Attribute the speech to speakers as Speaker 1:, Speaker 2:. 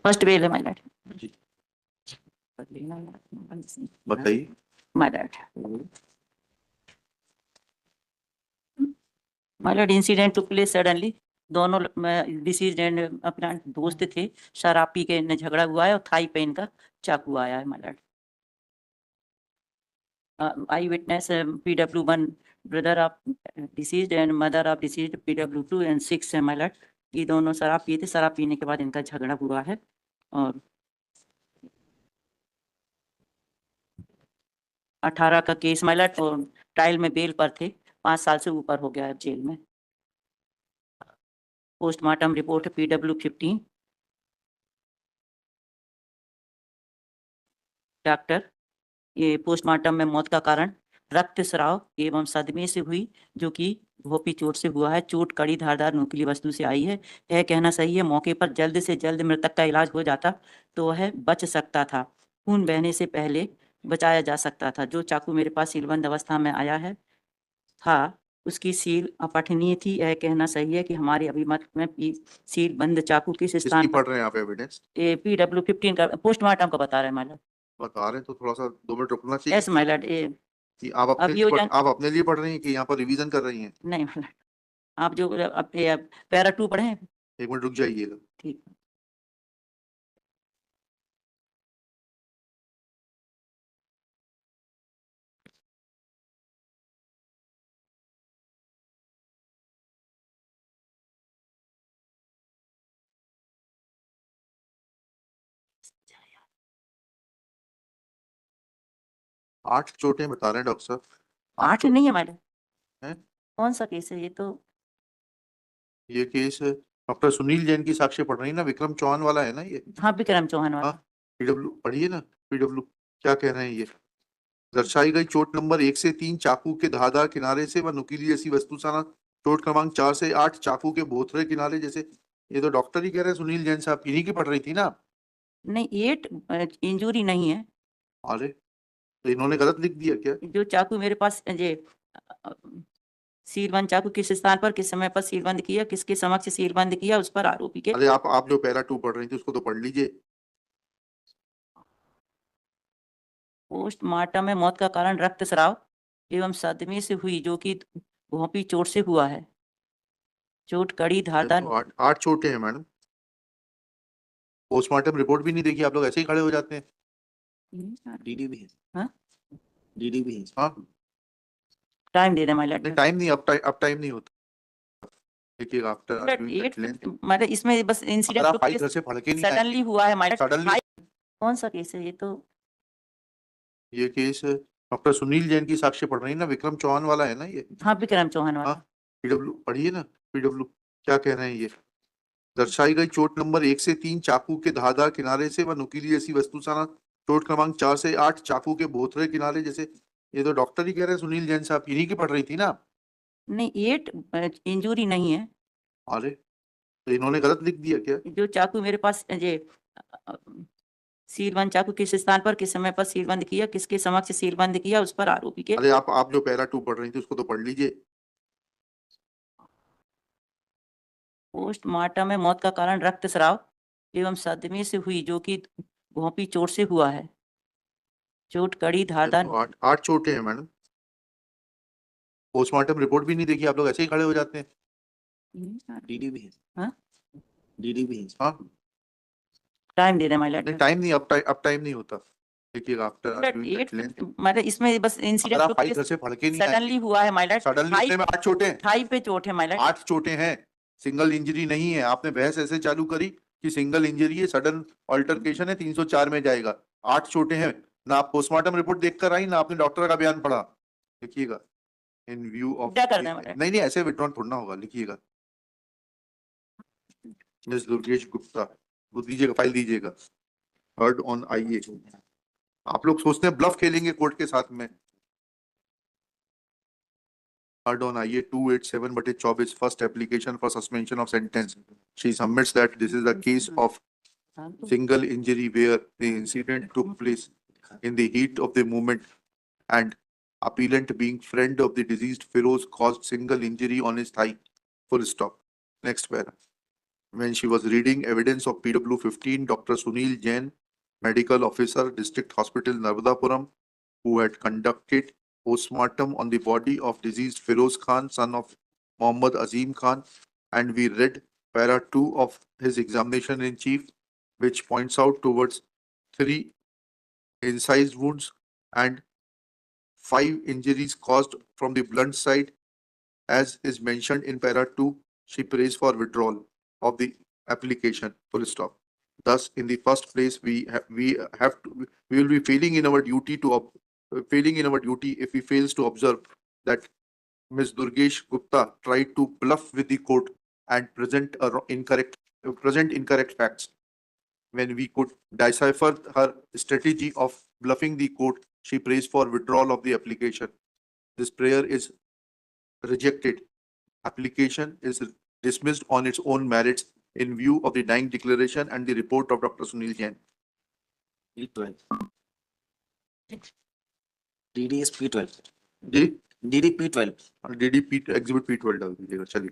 Speaker 1: First bell है my Lord.
Speaker 2: जी बताइए।
Speaker 1: My Lord, my Lord, incident took place suddenly. दोनों disease and अपना दोस्त थे, शराब पी के इनमें झगड़ा हुआ है और थाई पे इनका चाकू आया है my Lord. I witness PW1 brother of deceased and mother of deceased PW2 and 6 है माय लॉर्ड। ये दोनों शराब पिए थे, शराब पीने के बाद इनका झगड़ा हुआ है और 18 का केस माय लॉर्ड और ट्रायल में बेल पर थे, 5 साल से ऊपर हो गया है जेल में। Postmortem report PW15। डॉक्टर, ये पोस्टमार्टम में मौत का कारण रक्तस्राव एवं सदमे से हुई, जो कि भोपी चोट से हुआ है। चोट कड़ी धारदार नुकीली वस्तु से आई है। यह कहना सही है मौके पर जल्द से जल्द मृतक का इलाज हो जाता तो वह बच सकता था, खून बहने से पहले बचाया जा सकता था। जो चाकू मेरे पास सीलबंद अवस्था में आया है था, उसकी सील अपठनीय थी। यह कहना सही है कि हमारे अभिमत में सील बंद चाकू किस स्थान
Speaker 2: पढ़ रहे हैं आप एविडेंस?
Speaker 1: PW15 का पोस्टमार्टम का बता रहे हैं माय लॉर्ड।
Speaker 2: बता रहे हैं तो थोड़ा सा 2 मिनट रुकना चाहिए।
Speaker 1: Yes my Lord.
Speaker 2: कि आप अपने लिए पढ़ रही हैं कि यहाँ पर रिवीजन कर रही हैं?
Speaker 1: नहीं माय लॉर्ड, आप जो पैरा 2 पढ़े हैं।
Speaker 2: 1 मिनट रुक जाइएगा।
Speaker 1: ठीक।
Speaker 2: आठ चोटें बता रहे हैं डॉक्टर साहब।
Speaker 1: 8 नहीं है मैडम।
Speaker 2: हैं?
Speaker 1: कौन सा केस है ये? तो
Speaker 2: ये केस डॉक्टर सुनील जैन की साक्ष्य पढ़ रही है ना, विक्रम चौहान वाला है ना ये?
Speaker 1: हाँ, विक्रम चौहान वाला।
Speaker 2: हाँ, PW पढ़िए ना। PW क्या कह रहे हैं ये? दर्शाई गई चोट नंबर 1 से 3 चाकू के धारदार किनारे से व नुकीली जैसी वस्तु साना चोट क्रमांक 4 से 8 चाकू के बोथरे किनारे जैसे। ये तो डॉक्टर ही कह रहे हैं सुनील जैन साहब, इन्हीं की पढ़ रही थी ना?
Speaker 1: नहीं, 8 इंजुरी नहीं है।
Speaker 2: अरे तो इन्होंने गलत लिख दिया क्या?
Speaker 1: जो चाकू मेरे पास ये सीलबंद चाकू किस स्थान पर किस समय पर सीलबंद किया, किसके समक्ष सीलबंद किया, उस पर आरोपी के।
Speaker 2: अरे आप जो पैरा 2 पढ़ रही थी उसको तो पढ़ लीजिए।
Speaker 1: पोस्टमार्टम में मौत का कारण रक्तस्राव एवं सदमे से हुई, जो कि भोंपी चोट से हुआ है। चोट कड़ी धारदार।
Speaker 2: तो 8 चोटें हैं मैडम। पोस्टमार्टम रिपोर्ट भी नहीं देखी आप लोग, ऐसे ही खड़े हो जाते हैं।
Speaker 3: डीडी भी है।
Speaker 1: हाँ?
Speaker 3: डीडी भी है।
Speaker 2: हाँ,
Speaker 1: time they they my Lord.
Speaker 2: नहीं टाइम नहीं, अब टाइम नहीं होता। देखिएगा आफ्टर
Speaker 1: मतलब इसमें बस इंसिडेंट
Speaker 2: आप फाइल घर से पढ़ के नहीं आए।
Speaker 1: सडनली हुआ है माय लॉर्ड।
Speaker 2: सडनली
Speaker 1: कौन सा केस है ये? तो
Speaker 2: ये केस डॉक्टर सुनील जैन की साक्ष्य पढ़ रही है ना, विक्रम चौहान वाला है ना ये?
Speaker 1: हाँ, विक्रम चौहान वाला।
Speaker 2: हाँ, PW पढ़िए ना। PW क्या कह रहे हैं ये? दर्शाई गई चोट नंबर 1 से 3 चाकू के धारदार किनारे से व नुकीली जैसी वस्तु साना चोट क्रमांक 4 से 8 चाकू के बोथरे किनारे जैसे। ये तो डॉक्टर ही कह रहे हैं सुनील जैन साहब, इन्हीं की पढ़ रही थी ना?
Speaker 1: नहीं, 8 इंजुरी नहीं है।
Speaker 2: अरे तो इन्होंने गलत लिख दिया क्या?
Speaker 1: जो चाकू मेरे पास ये सीलबंद चाकू किस स्थान पर किस समय पर सीलबंद किया, किसके समक्ष सीलबंद किया, उस पर आरोपी के।
Speaker 2: अरे आप जो पैरा 2 पढ़ रही थी उसको तो पढ़ लीजिए।
Speaker 1: पोस्टमार्टम में मौत का कारण रक्तस्राव एवं सदमे से हुई, जो कि भोंपी चोट से हुआ है। चोट कड़ी धारदार।
Speaker 2: तो 8 चोटें हैं मैडम। पोस्टमार्टम रिपोर्ट भी नहीं देखी आप लोग, ऐसे ही खड़े हो जाते हैं।
Speaker 3: डीडी भी है।
Speaker 1: हाँ?
Speaker 3: डीडी भी है।
Speaker 2: हाँ,
Speaker 1: time they they my Lord.
Speaker 2: नहीं टाइम नहीं, अब टाइम नहीं होता। देखिएगा आफ्टर
Speaker 1: मतलब इसमें बस इंसिडेंट
Speaker 2: फाइल घर से पढ़ के नहीं आए।
Speaker 1: सडनली हुआ है माय लॉर्ड।
Speaker 2: सडनली में 8 चोटें।
Speaker 1: थाई पे चोट है माय लॉर्ड।
Speaker 2: 8 चोटें हैं, सिंगल इंजरी नहीं है। आपने बहस ऐसे चालू करी कि सिंगल इंजरी है, सडन अल्टरकेशन है, 304 में जाएगा। 8 चोटें हैं ना। आप पोस्टमार्टम रिपोर्ट देखकर आई ना आपने डॉक्टर का बयान पढ़ा। देखिएगा इन व्यू ऑफ
Speaker 1: क्या करना है मैडम?
Speaker 2: नहीं ऐसे विड्रॉन थोड़ा होगा। लिखिएगा मिस दुर्गेश गुप्ता, वो दीजिएगा, फाइल दीजिएगा। हर्ड ऑन आईए। आप लोग सोचते हैं ब्लफ खेलेंगे कोर्ट के साथ में। Hard on IA 287/24 first application for suspension of sentence. She submits that this is a case of single injury where the incident took place in the heat of the movement and appellant being friend of the deceased Feroz caused single injury on his thigh. Full stop. Next para. when she was reading evidence of PW 15, Dr. Sunil Jain, medical officer, District Hospital, Narvadapuram, who had conducted postmortem on the body of deceased Feroz Khan, son of Muhammad Azim Khan, and we read para 2 of his examination in chief, which points out towards 3 incised wounds and 5 injuries caused from the blunt side. As is mentioned in para 2, she prays for withdrawal of the application, full stop. Thus, in the first place, we will be failing in our duty if we fails to observe that Ms. Durgesh Gupta tried to bluff with the court and present incorrect facts. When we could decipher her strategy of bluffing the court, she prays for withdrawal of the application. This prayer is rejected. Application is dismissed on its own merits in view of the dying declaration and the report of Dr. Sunil Jain.
Speaker 3: P12. DD is P12.
Speaker 2: Ji
Speaker 3: DD P12.
Speaker 2: DDP exhibit P12 डाल दीजिएगा चलिए